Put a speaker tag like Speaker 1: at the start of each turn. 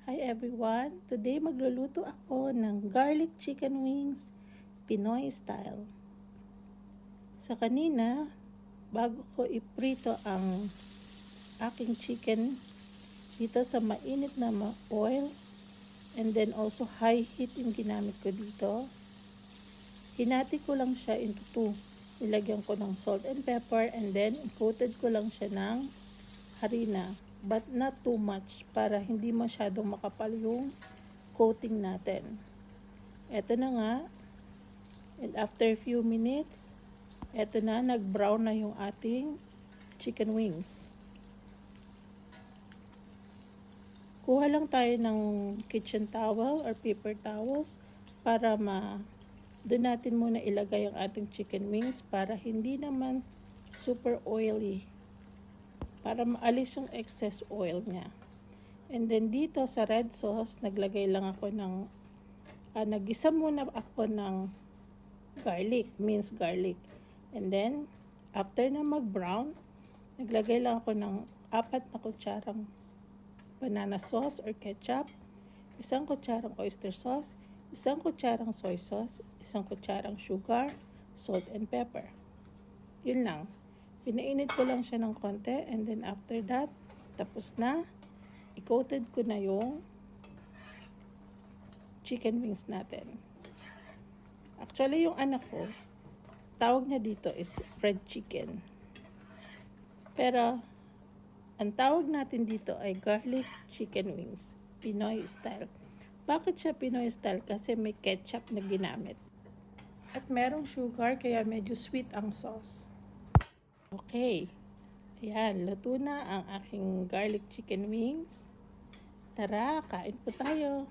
Speaker 1: Hi everyone! Today magluluto ako ng garlic chicken wings, Pinoy style. Sa kanina, bago ko iprito ang aking chicken dito sa mainit na oil, and then also high heat yung ginamit ko dito, hinati ko lang siya into two. Nilagyan ko ng salt and pepper, and then coated ko lang siya ng harina. But not too much para hindi masyadong makapal yung coating natin. Eto na nga. And after a few minutes, eto na, nag-brown na yung ating chicken wings. Kuha lang tayo ng kitchen towel or paper towels para doon natin muna ilagay ang ating chicken wings para hindi naman super oily, para maalis yung excess oil niya. And then dito sa red sauce, naglagay lang ako ng, nagisa muna ako ng garlic, minced garlic. And then, after na mag-brown, naglagay lang ako ng 4 na kutsarang banana sauce or ketchup, 1 kutsarang oyster sauce, 1 kutsarang soy sauce, 1 kutsarang sugar, salt and pepper. Yun lang. Pinainit ko lang siya ng konti, and then after that, tapos na. I-coated ko na yung chicken wings natin. Actually, yung anak ko, tawag niya dito is fried chicken. Pero, ang tawag natin dito ay garlic chicken wings, Pinoy style. Bakit siya Pinoy style? Kasi may ketchup na ginamit. At merong sugar, kaya medyo sweet ang sauce. Okay, ayan, luto na ang aking garlic chicken wings. Tara, kain po tayo.